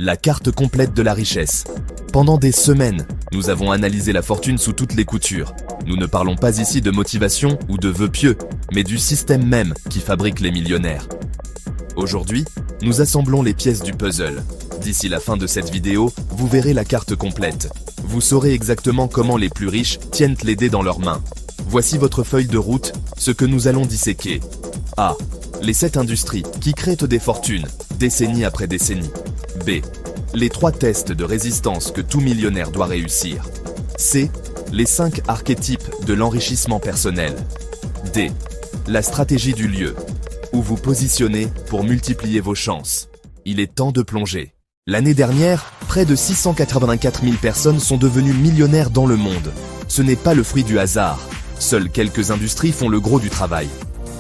La carte complète de la richesse. Pendant des semaines, nous avons analysé la fortune sous toutes les coutures. Nous ne parlons pas ici de motivation ou de vœux pieux, mais du système même qui fabrique les millionnaires. Aujourd'hui, nous assemblons les pièces du puzzle. D'ici la fin de cette vidéo, vous verrez la carte complète. Vous saurez exactement comment les plus riches tiennent les dés dans leurs mains. Voici votre feuille de route, ce que nous allons disséquer. A. Les 7 industries qui créent des fortunes, décennie après décennie. B. Les 3 tests de résistance que tout millionnaire doit réussir. C. Les 5 archétypes de l'enrichissement personnel. D. La stratégie du lieu, où vous positionnez pour multiplier vos chances. Il est temps de plonger. L'année dernière, près de 684 000 personnes sont devenues millionnaires dans le monde. Ce n'est pas le fruit du hasard. Seules quelques industries font le gros du travail.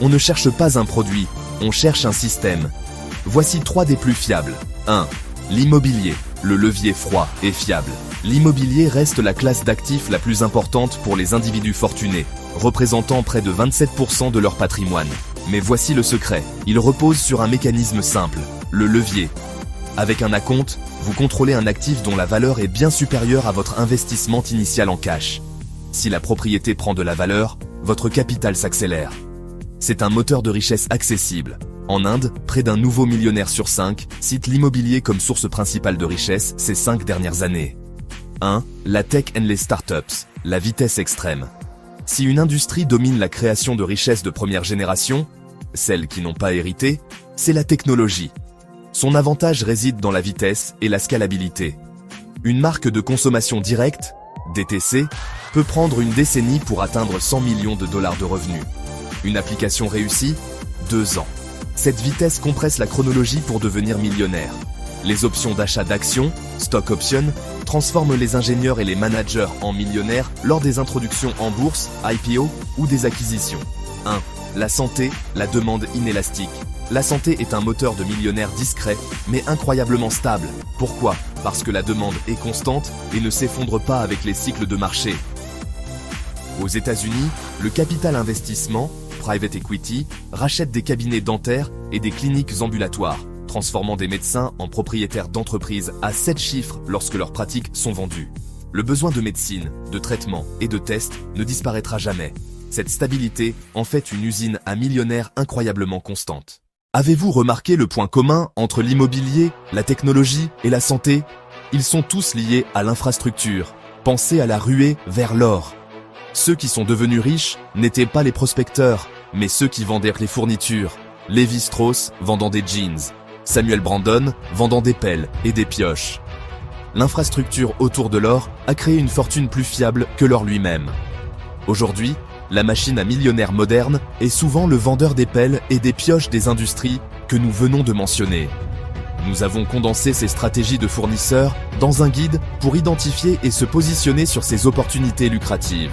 On ne cherche pas un produit, on cherche un système. Voici 3 des plus fiables. 1. L'immobilier, le levier froid et fiable. L'immobilier reste la classe d'actifs la plus importante pour les individus fortunés, représentant près de 27% de leur patrimoine. Mais voici le secret, il repose sur un mécanisme simple, le levier. Avec un acompte, vous contrôlez un actif dont la valeur est bien supérieure à votre investissement initial en cash. Si la propriété prend de la valeur, votre capital s'accélère. C'est un moteur de richesse accessible. En Inde, près d'un nouveau millionnaire sur 5 cite l'immobilier comme source principale de richesse ces 5 dernières années. 1. La tech and les startups, la vitesse extrême. Si une industrie domine la création de richesses de première génération, celles qui n'ont pas hérité, c'est la technologie. Son avantage réside dans la vitesse et la scalabilité. Une marque de consommation directe, DTC, peut prendre une décennie pour atteindre 100 millions de dollars de revenus. Une application réussie, 2 ans. Cette vitesse compresse la chronologie pour devenir millionnaire. Les options d'achat d'actions, stock options, transforment les ingénieurs et les managers en millionnaires lors des introductions en bourse, IPO ou des acquisitions. 1. La santé, la demande inélastique. La santé est un moteur de millionnaire discret, mais incroyablement stable. Pourquoi ? Parce que la demande est constante et ne s'effondre pas avec les cycles de marché. Aux États-Unis, le capital investissement, private equity, rachète des cabinets dentaires et des cliniques ambulatoires, transformant des médecins en propriétaires d'entreprises à 7 chiffres lorsque leurs pratiques sont vendues. Le besoin de médecine, de traitement et de tests ne disparaîtra jamais. Cette stabilité en fait une usine à millionnaires incroyablement constante. Avez-vous remarqué le point commun entre l'immobilier, la technologie et la santé ? Ils sont tous liés à l'infrastructure. Pensez à la ruée vers l'or. Ceux qui sont devenus riches n'étaient pas les prospecteurs, mais ceux qui vendaient les fournitures. Lévi-Strauss vendant des jeans, Samuel Brandon vendant des pelles et des pioches. L'infrastructure autour de l'or a créé une fortune plus fiable que l'or lui-même. Aujourd'hui, la machine à millionnaire moderne est souvent le vendeur des pelles et des pioches des industries que nous venons de mentionner. Nous avons condensé ces stratégies de fournisseurs dans un guide pour identifier et se positionner sur ces opportunités lucratives.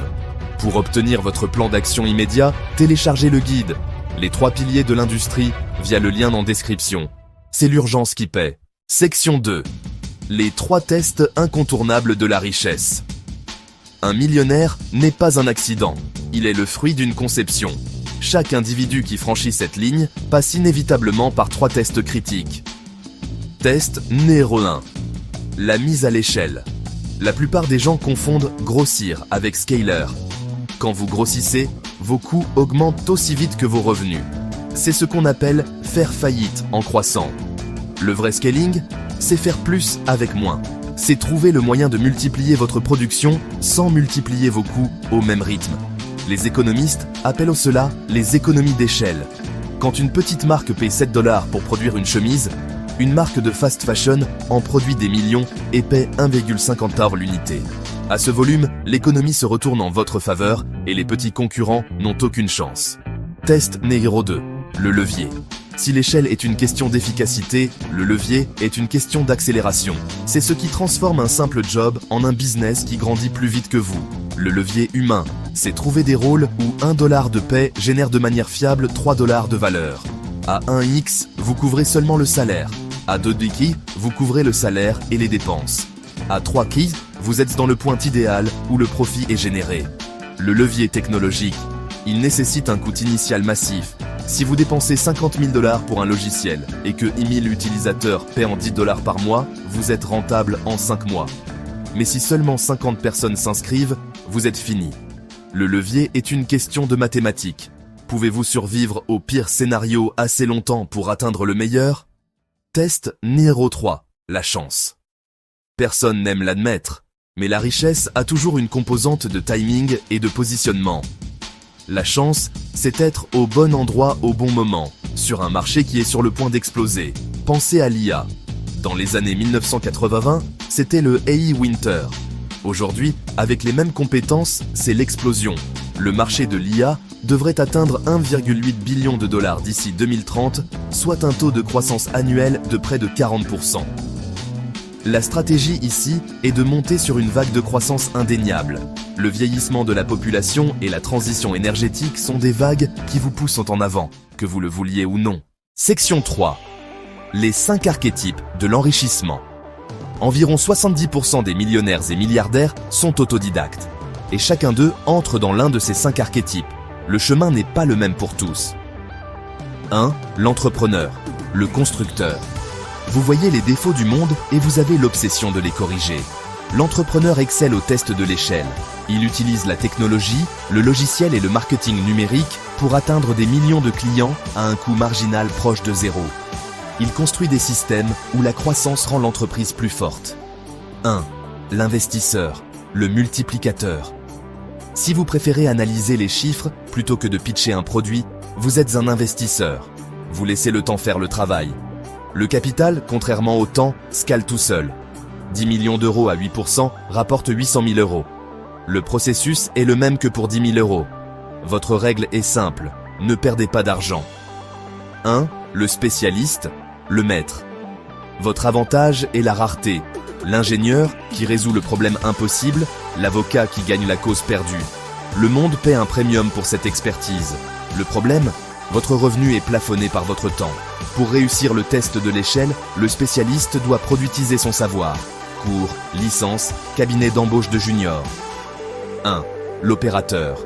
Pour obtenir votre plan d'action immédiat, téléchargez le guide « Les 3 piliers de l'industrie » via le lien en description. C'est l'urgence qui paie. Section 2. Les 3 tests incontournables de la richesse. Un millionnaire n'est pas un accident. Il est le fruit d'une conception. Chaque individu qui franchit cette ligne passe inévitablement par 3 tests critiques. Test numéro 1. La mise à l'échelle. La plupart des gens confondent grossir avec scaler. Quand vous grossissez, vos coûts augmentent aussi vite que vos revenus. C'est ce qu'on appelle faire faillite en croissant. Le vrai scaling, c'est faire plus avec moins. C'est trouver le moyen de multiplier votre production sans multiplier vos coûts au même rythme. Les économistes appellent cela les économies d'échelle. Quand une petite marque paye 7 $ pour produire une chemise, une marque de fast fashion en produit des millions et paie 1,50 € l'unité. À ce volume, l'économie se retourne en votre faveur et les petits concurrents n'ont aucune chance. Test numéro 2. Le levier. Si l'échelle est une question d'efficacité, le levier est une question d'accélération. C'est ce qui transforme un simple job en un business qui grandit plus vite que vous. Le levier humain, c'est trouver des rôles où 1 $ de paie génère de manière fiable 3 $ de valeur. À 1x, vous couvrez seulement le salaire. À 2x, vous couvrez le salaire et les dépenses. À 3x, vous êtes dans le point idéal où le profit est généré. Le levier technologique, il nécessite un coût initial massif, Si vous dépensez 50 000 $ pour un logiciel et que 10 000 utilisateurs paient en 10 $ par mois, vous êtes rentable en 5 mois. Mais si seulement 50 personnes s'inscrivent, vous êtes fini. Le levier est une question de mathématiques. Pouvez-vous survivre au pire scénario assez longtemps pour atteindre le meilleur? Test numéro 3. La chance. Personne n'aime l'admettre, mais la richesse a toujours une composante de timing et de positionnement. La chance, c'est être au bon endroit au bon moment, sur un marché qui est sur le point d'exploser. Pensez à l'IA. Dans les années 1980, c'était le AI Winter. Aujourd'hui, avec les mêmes compétences, c'est l'explosion. Le marché de l'IA devrait atteindre 1,8 billion de $ d'ici 2030, soit un taux de croissance annuel de près de 40%. La stratégie ici est de monter sur une vague de croissance indéniable. Le vieillissement de la population et la transition énergétique sont des vagues qui vous poussent en avant, que vous le vouliez ou non. Section 3. Les 5 archétypes de l'enrichissement. Environ 70% des millionnaires et milliardaires sont autodidactes. Et chacun d'eux entre dans l'un de ces 5 archétypes. Le chemin n'est pas le même pour tous. 1. L'entrepreneur, le constructeur. Vous voyez les défauts du monde et vous avez l'obsession de les corriger. L'entrepreneur excelle au test de l'échelle. Il utilise la technologie, le logiciel et le marketing numérique pour atteindre des millions de clients à un coût marginal proche de zéro. Il construit des systèmes où la croissance rend l'entreprise plus forte. 1. L'investisseur, le multiplicateur. Si vous préférez analyser les chiffres plutôt que de pitcher un produit, vous êtes un investisseur. Vous laissez le temps faire le travail. Le capital, contrairement au temps, scale tout seul. 10 millions d'euros à 8% rapporte 800 000 €. Le processus est le même que pour 10 000 €. Votre règle est simple, ne perdez pas d'argent. 1. Le spécialiste, le maître. Votre avantage est la rareté. L'ingénieur qui résout le problème impossible, l'avocat qui gagne la cause perdue. Le monde paie un premium pour cette expertise. Le problème, votre revenu est plafonné par votre temps. Pour réussir le test de l'échelle, le spécialiste doit productiser son savoir. Cours, licence, cabinet d'embauche de juniors. 1. L'opérateur,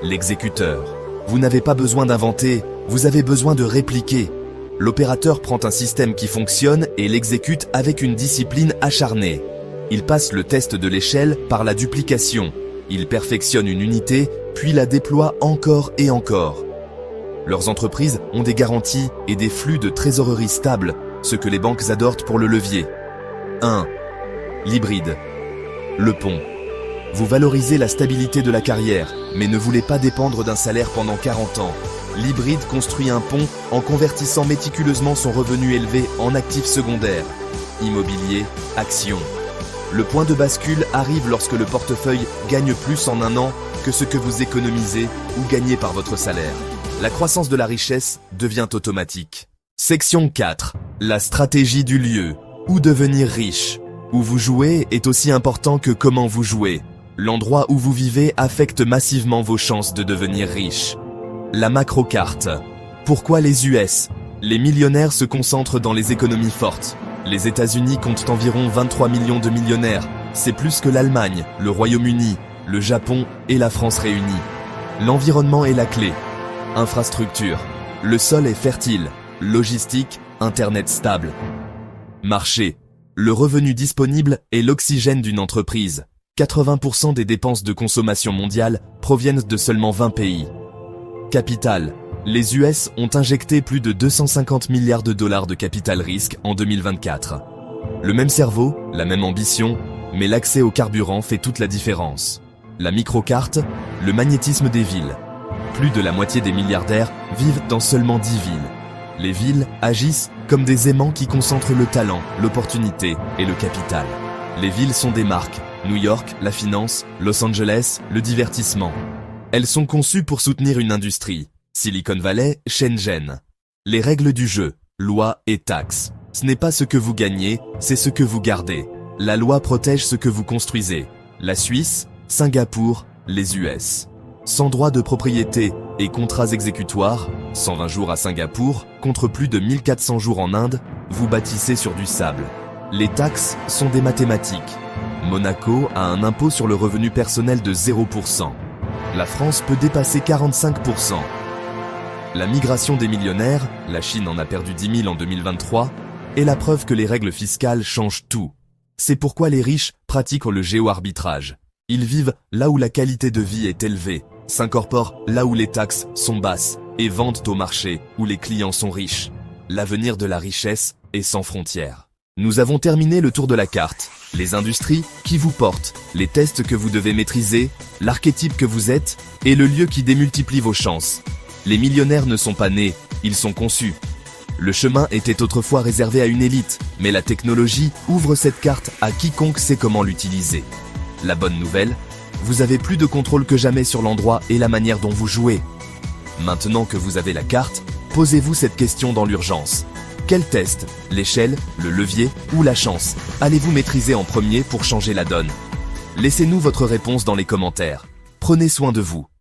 l'exécuteur. Vous n'avez pas besoin d'inventer, vous avez besoin de répliquer. L'opérateur prend un système qui fonctionne et l'exécute avec une discipline acharnée. Il passe le test de l'échelle par la duplication. Il perfectionne une unité, puis la déploie encore et encore. Leurs entreprises ont des garanties et des flux de trésorerie stables, ce que les banques adorent pour le levier. 1. L'hybride. Le pont. Vous valorisez la stabilité de la carrière, mais ne voulez pas dépendre d'un salaire pendant 40 ans. L'hybride construit un pont en convertissant méticuleusement son revenu élevé en actifs secondaires. Immobilier, actions. Le point de bascule arrive lorsque le portefeuille gagne plus en un an que ce que vous économisez ou gagnez par votre salaire. La croissance de la richesse devient automatique. Section 4. La stratégie du lieu. Où devenir riche. Où vous jouez est aussi important que comment vous jouez. L'endroit où vous vivez affecte massivement vos chances de devenir riche. La macro-carte. Pourquoi les US? Les millionnaires se concentrent dans les économies fortes. Les États-Unis comptent environ 23 millions de millionnaires. C'est plus que l'Allemagne, le Royaume-Uni, le Japon et la France réunis. L'environnement est la clé. Infrastructure. Le sol est fertile. Logistique, Internet stable. Marché. Le revenu disponible est l'oxygène d'une entreprise. 80% des dépenses de consommation mondiale proviennent de seulement 20 pays. Capital. Les US ont injecté plus de 250 milliards de dollars de capital risque en 2024. Le même cerveau, la même ambition, mais l'accès au carburant fait toute la différence. La microcarte, le magnétisme des villes. Plus de la moitié des milliardaires vivent dans seulement 10 villes. Les villes agissent comme des aimants qui concentrent le talent, l'opportunité et le capital. Les villes sont des marques. New York, la finance, Los Angeles, le divertissement. Elles sont conçues pour soutenir une industrie. Silicon Valley, Shenzhen. Les règles du jeu, lois et taxes. Ce n'est pas ce que vous gagnez, c'est ce que vous gardez. La loi protège ce que vous construisez. La Suisse, Singapour, les US. Sans droit de propriété et contrats exécutoires, 120 jours à Singapour, contre plus de 1400 jours en Inde, vous bâtissez sur du sable. Les taxes sont des mathématiques. Monaco a un impôt sur le revenu personnel de 0%. La France peut dépasser 45%. La migration des millionnaires, la Chine en a perdu 10 000 en 2023, est la preuve que les règles fiscales changent tout. C'est pourquoi les riches pratiquent le géo-arbitrage. Ils vivent là où la qualité de vie est élevée, s'incorporent là où les taxes sont basses et vendent au marché où les clients sont riches. L'avenir de la richesse est sans frontières. Nous avons terminé le tour de la carte. Les industries qui vous portent, les tests que vous devez maîtriser, l'archétype que vous êtes et le lieu qui démultiplie vos chances. Les millionnaires ne sont pas nés, ils sont conçus. Le chemin était autrefois réservé à une élite, mais la technologie ouvre cette carte à quiconque sait comment l'utiliser. La bonne nouvelle, vous avez plus de contrôle que jamais sur l'endroit et la manière dont vous jouez. Maintenant que vous avez la carte, posez-vous cette question dans l'urgence. Quel test, l'échelle, le levier ou la chance, allez-vous maîtriser en premier pour changer la donne? Laissez-nous votre réponse dans les commentaires. Prenez soin de vous.